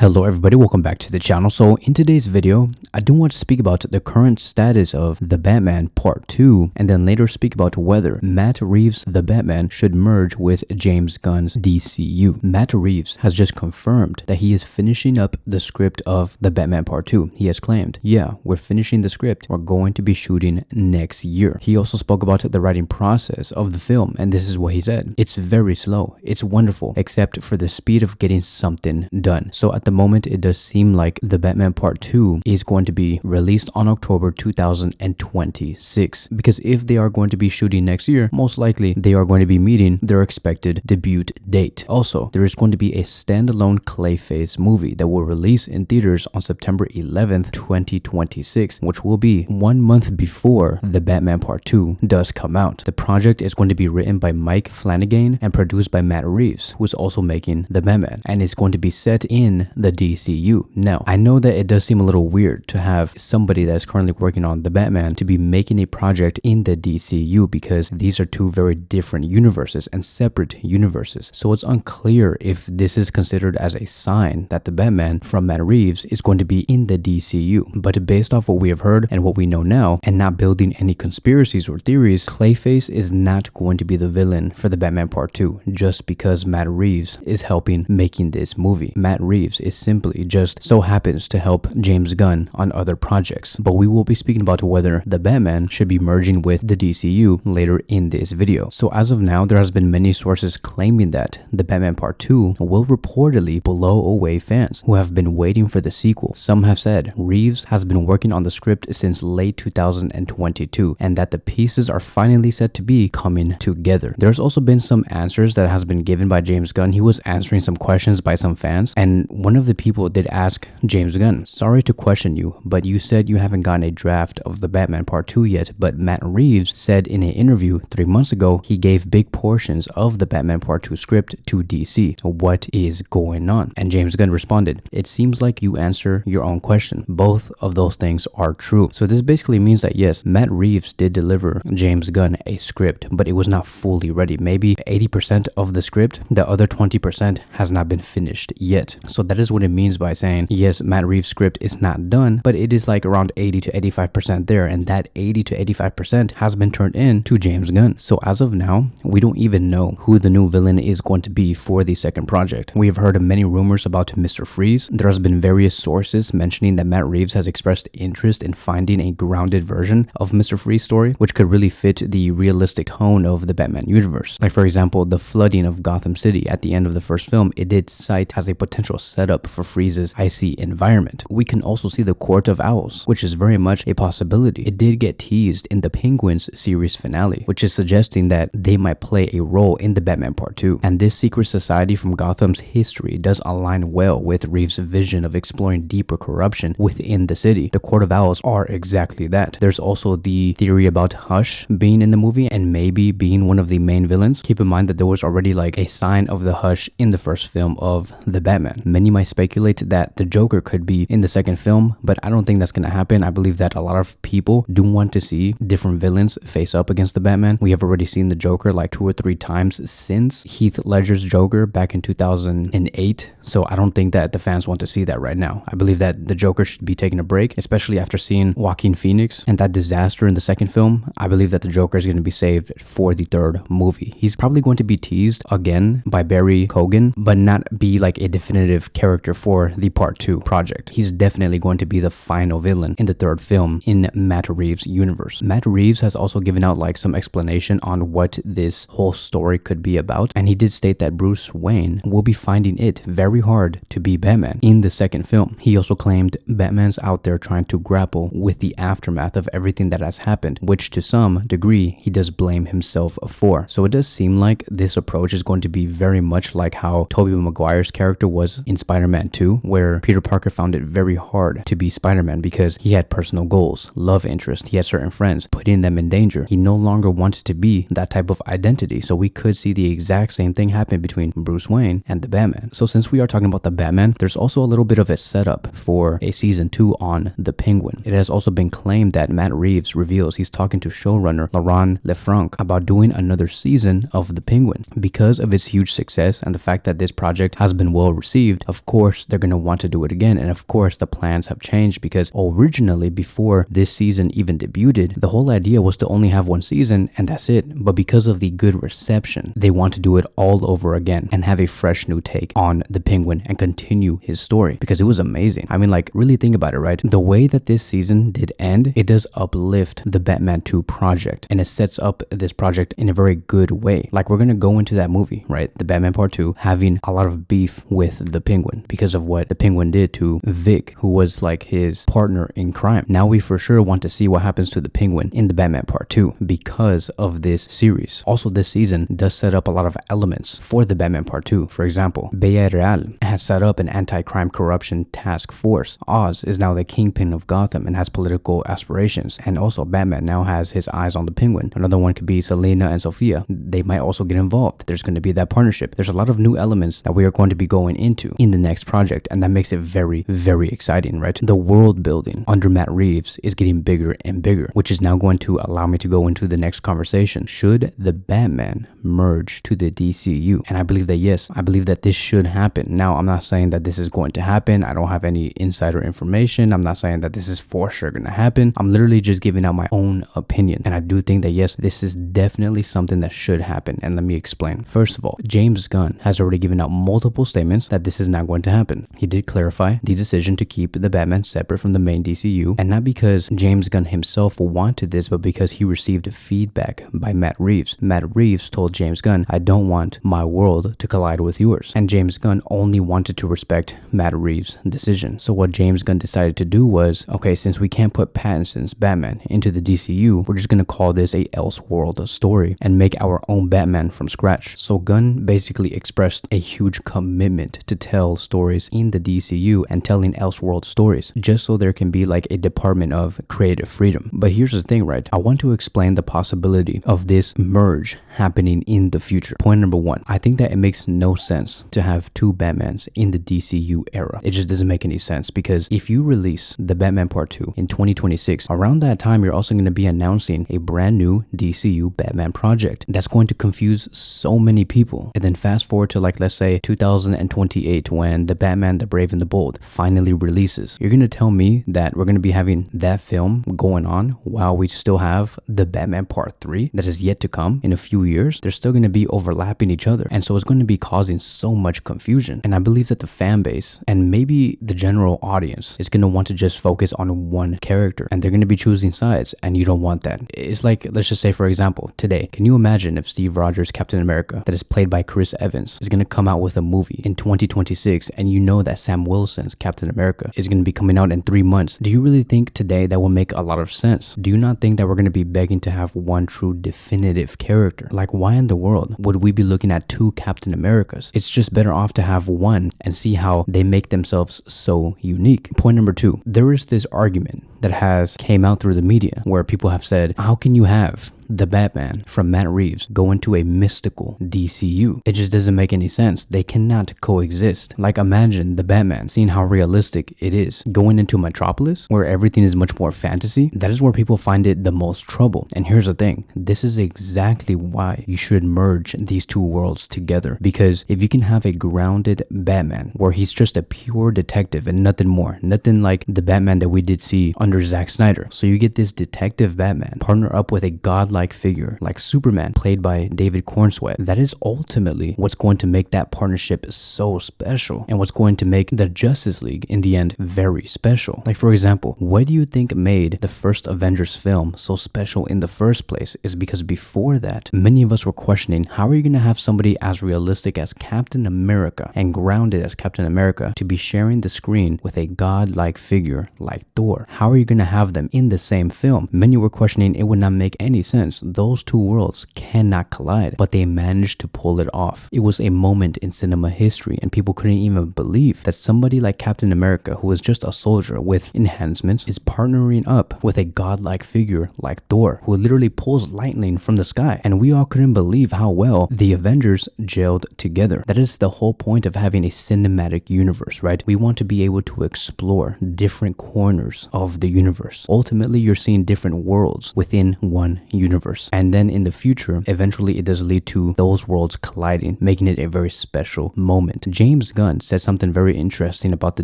Hello everybody, welcome back to the channel. So in today's video, I do want to speak about the current status of The Batman Part 2 and then later speak about whether Matt Reeves The Batman should merge with James Gunn's DCU. Matt Reeves has just confirmed that he is finishing up the script of The Batman Part 2. He has claimed, yeah, we're finishing the script. We're going to be shooting next year. He also spoke about the writing process of the film, and this is what he said. It's very slow. It's wonderful, except for the speed of getting something done. So at the moment, it does seem like The Batman Part 2 is going to be released on October 2026, because if they are going to be shooting next year, most likely they are going to be meeting their expected debut date. Also, there is going to be a standalone Clayface movie that will release in theaters on September 11th, 2026, which will be 1 month before The Batman Part 2 does come out. The project is going to be written by Mike Flanagan and produced by Matt Reeves, who is also making The Batman, and is going to be set in the DCU. Now, I know that it does seem a little weird to have somebody that is currently working on The Batman to be making a project in the DCU, because these are two very different universes and separate universes. So it's unclear if this is considered as a sign that The Batman from Matt Reeves is going to be in the DCU. But based off what we have heard and what we know now, and not building any conspiracies or theories, Clayface is not going to be the villain for The Batman Part 2 just because Matt Reeves is helping making this movie. Matt Reeves is simply just so happens to help James Gunn on other projects. But we will be speaking about whether The Batman should be merging with the DCU later in this video. So as of now, there has been many sources claiming that The Batman Part 2 will reportedly blow away fans who have been waiting for the sequel. Some have said Reeves has been working on the script since late 2022 and that the pieces are finally set to be coming together. There's also been some answers that has been given by James Gunn. He was answering some questions by some fans, and one of the people did ask James Gunn, sorry to question you, but you said you haven't gotten a draft of The Batman Part 2 yet, but Matt Reeves said in an interview 3 months ago he gave big portions of The Batman Part 2 script to DC. What is going on? And James Gunn responded, it seems like you answer your own question. Both of those things are true. So this basically means that yes, Matt Reeves did deliver James Gunn a script, but it was not fully ready. Maybe 80% of the script, the other 20% has not been finished yet. So that is what it means by saying, yes, Matt Reeves' script is not done, but it is like around 80 to 85% there, and that 80 to 85% has been turned in to James Gunn. So as of now, we don't even know who the new villain is going to be for the second project. We have heard of many rumors about Mr. Freeze. There has been various sources mentioning that Matt Reeves has expressed interest in finding a grounded version of Mr. Freeze's story, which could really fit the realistic tone of the Batman universe. Like for example, the flooding of Gotham City at the end of the first film, it did cite as a potential setup for Freeze's icy environment. We can also see the Court of Owls, which is very much a possibility. It did get teased in the Penguins series finale, which is suggesting that they might play a role in the Batman Part 2. And this secret society from Gotham's history does align well with Reeves' vision of exploring deeper corruption within the city. The Court of Owls are exactly that. There's also the theory about Hush being in the movie and maybe being one of the main villains. Keep in mind that there was already like a sign of the Hush in the first film of The Batman. Many might speculate that the Joker could be in the second film, but I don't think that's going to happen. I believe that a lot of people do want to see different villains face up against the Batman. We have already seen the Joker like 2 or 3 times since Heath Ledger's Joker back in 2008. So I don't think that the fans want to see that right now. I believe that the Joker should be taking a break, especially after seeing Joaquin Phoenix and that disaster in the second film. I believe that the Joker is going to be saved for the third movie. He's probably going to be teased again by Barry Keoghan, but not be like a definitive character for the Part 2 project. He's definitely going to be the final villain in the third film in Matt Reeves' universe. Matt Reeves has also given out like some explanation on what this whole story could be about, and he did state that Bruce Wayne will be finding it very hard to be Batman in the second film. He also claimed Batman's out there trying to grapple with the aftermath of everything that has happened, which to some degree he does blame himself for. So it does seem like this approach is going to be very much like how Tobey Maguire's character was in Spider-Man 2, where Peter Parker found it very hard to be Spider-Man because he had personal goals, love interest, he had certain friends, putting them in danger. He no longer wanted to be that type of identity. So we could see the exact same thing happen between Bruce Wayne and the Batman. So since we are talking about the Batman, there's also a little bit of a setup for a season 2 on the Penguin. It has also been claimed that Matt Reeves reveals he's talking to showrunner Laurent Lefranc about doing another season of the Penguin. Because of its huge success and the fact that this project has been well received, of course they're going to want to do it again. And of course the plans have changed, because originally, before this season even debuted, the whole idea was to only have one season and that's it. But because of the good reception, they want to do it all over again and have a fresh new take on the Penguin and continue his story, because it was amazing. I mean, like, really think about it, right? The way that this season did end, it does uplift the Batman 2 project, and it sets up this project in a very good way. Like, we're gonna go into that movie, right, the Batman Part 2, having a lot of beef with the Penguin because of what the Penguin did to Vic, who was like his partner in crime. Now we for sure want to see what happens to the Penguin in the Batman Part 2 because of this series. Also, this season does set up a lot of elements for the Batman Part 2. For example, Bella Real has set up an anti-crime corruption task force. Oz is now the kingpin of Gotham and has political aspirations. And also, Batman now has his eyes on the Penguin. Another one could be Selena and Sophia. They might also get involved. There's going to be that partnership. There's a lot of new elements that we are going to be going into in the next project, and that makes it very, very exciting, right? The world building under Matt Reeves is getting bigger and bigger, which is now going to allow me to go into the next conversation. Should the Batman merge to the DCU? And I believe that yes, I believe that this should happen. Now, I'm not saying that this is going to happen. I don't have any insider information. I'm not saying that this is for sure going to happen. I'm literally just giving out my own opinion. And I do think that yes, this is definitely something that should happen. And let me explain. First of all, James Gunn has already given out multiple statements that this is not going to happen. He did clarify the decision to keep the Batman separate from the main DCU, and not because James Gunn himself wanted this, but because he received feedback by Matt Reeves. Matt Reeves told James Gunn, I don't want my world to collide with yours. And James Gunn only wanted to respect Matt Reeves' decision. So what James Gunn decided to do was, okay, since we can't put Pattinson's Batman into the DCU, we're just going to call this a Elseworlds story and make our own Batman from scratch. So Gunn basically expressed a huge commitment to tell stories in the DCU and telling Elseworlds stories, just so there can be like a department of creative freedom. But here's the thing, right? I want to explain the possibility of this merge happening in the future. Point number one, I think that it makes no sense to have two Batmans in the DCU era. It just doesn't make any sense, because if you release the Batman Part 2 in 2026, around that time, you're also going to be announcing a brand new DCU Batman project. That's going to confuse so many people. And then fast forward to, like, let's say 2028, when the Batman, the Brave and the Bold finally releases. You're going to tell me that we're going to be having that film going on while we still have the Batman Part 3 that is yet to come in a few years? They're still going to be overlapping each other. And so it's going to be causing so much confusion. And I believe that the fan base and maybe the general audience is going to want to just focus on one character, and they're going to be choosing sides, and you don't want that. It's like, let's just say, for example, today, can you imagine if Steve Rogers' Captain America, that is played by Chris Evans, is going to come out with a movie in 2026, and you know that Sam Wilson's Captain America is going to be coming out in 3 months? Do you really think today that will make a lot of sense? Do you not think that we're going to be begging to have one true definitive character? Like, why in the world would we be looking at two Captain Americas? It's just better off to have one and see how they make themselves so unique. Point number two, there is this argument that has came out through the media where people have said, how can you have the Batman from Matt Reeves go into a mystical DCU? It just doesn't make any sense. They cannot coexist. Like, imagine the Batman, seeing how realistic it is, going into Metropolis where everything is much more fantasy. That is where people find it the most trouble. And here's the thing, this is exactly why you should merge these two worlds together, because if you can have a grounded Batman where he's just a pure detective and nothing more, nothing like the Batman that we did see under Zack Snyder. So you get this detective Batman partner up with a godlike figure like Superman, played by David Cornsweet. That is ultimately what's going to make that partnership so special, and what's going to make the Justice League in the end very special. Like, for example, what do you think made the first Avengers film so special in the first place? Is because before that, many of us were questioning, how are you going to have somebody as realistic as Captain America and grounded as Captain America to be sharing the screen with a godlike figure like Thor? How are you going to have them in the same film? Many were questioning, it would not make any sense. Those two worlds cannot collide, but they managed to pull it off. It was a moment in cinema history, and people couldn't even believe that somebody like Captain America, who is just a soldier with enhancements, is partnering up with a godlike figure like Thor, who literally pulls lightning from the sky. And we all couldn't believe how well the Avengers gelled together. That is the whole point of having a cinematic universe, right? We want to be able to explore different corners of the universe. Ultimately, you're seeing different worlds within one universe. And then in the future, eventually it does lead to those worlds colliding, making it a very special moment. James Gunn said something very interesting about the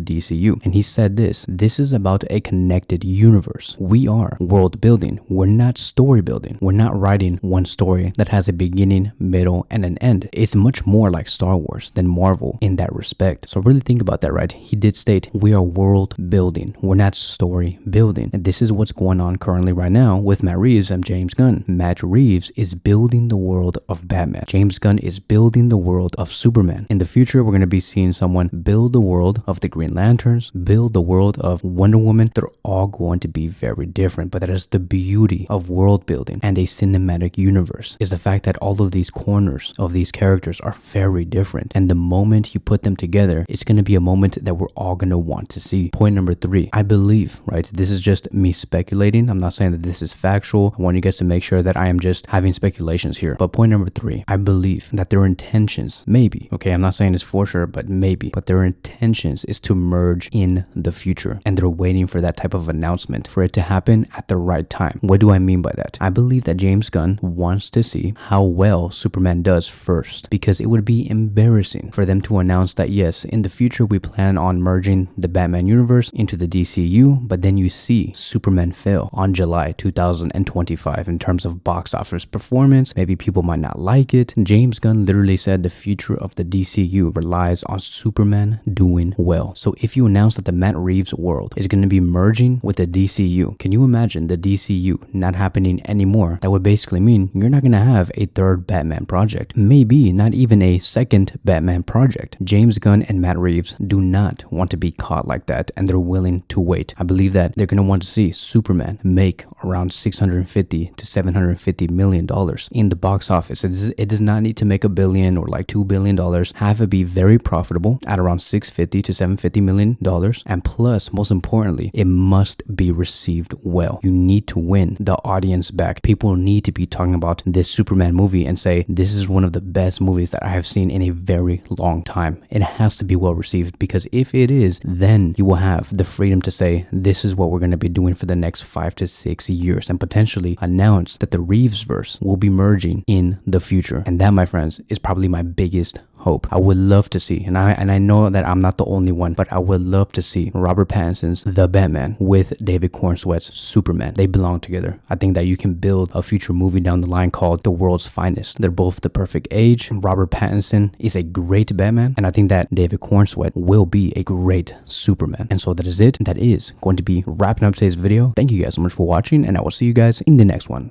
DCU, and he said this is about a connected universe. We are world building. We're not story building. We're not writing one story that has a beginning, middle, and an end. It's much more like Star Wars than Marvel in that respect. So really think about that, right? He did state we are world building. We're not story building. And this is what's going on currently right now with Matt Reeves and James Gunn. Matt Reeves is building the world of Batman. James Gunn is building the world of Superman. In the future, we're going to be seeing someone build the world of the Green Lanterns, build the world of Wonder Woman. They're all going to be very different, but that is the beauty of world building and a cinematic universe, is the fact that all of these corners of these characters are very different. And the moment you put them together, it's going to be a moment that we're all going to want to see. Point number 3, I believe, right? This is just me speculating. I'm not saying that this is factual. I want you guys to make sure that I am just having speculations here. But point number 3, I believe that their intentions, maybe, okay, I'm not saying this for sure, but maybe, but their intentions is to merge in the future. And they're waiting for that type of announcement for it to happen at the right time. What do I mean by that? I believe that James Gunn wants to see how well Superman does first, because it would be embarrassing for them to announce that yes, in the future we plan on merging the Batman universe into the DCU, but then you see Superman fail on July 2025 in terms of box office performance. Maybe people might not like it. James Gunn literally said the future of the DCU relies on Superman doing well. So if you announce that the Matt Reeves world is going to be merging with the DCU, can you imagine the DCU not happening anymore? That would basically mean you're not going to have a third Batman project, maybe not even a second Batman project. James Gunn and Matt Reeves do not want to be caught like that, and they're willing to wait. I believe that they're going to want to see Superman make around $650 to $750 million in the box office. It does not need to make $1 billion or like $2 billion. Have it be very profitable at around $650 to $750 million. And plus, most importantly, it must be received well. You need to win the audience back. People need to be talking about this Superman movie and say, this is one of the best movies that I have seen in a very long time. It has to be well received, because if it is, then you will have the freedom to say, this is what we're going to be doing for the next 5 to 6 years, and potentially announce that the Reevesverse will be merging in the future. And that, my friends, is probably my biggest hope. I would love to see, and I know that I'm not the only one, but I would love to see Robert Pattinson's The Batman with David Cornsweet's Superman. They belong together. I think that you can build a future movie down the line called The World's Finest. They're both the perfect age. Robert Pattinson is a great Batman, and I think that David Cornsweet will be a great Superman. And so that is it. That is going to be wrapping up today's video. Thank you guys so much for watching, and I will see you guys in the next one.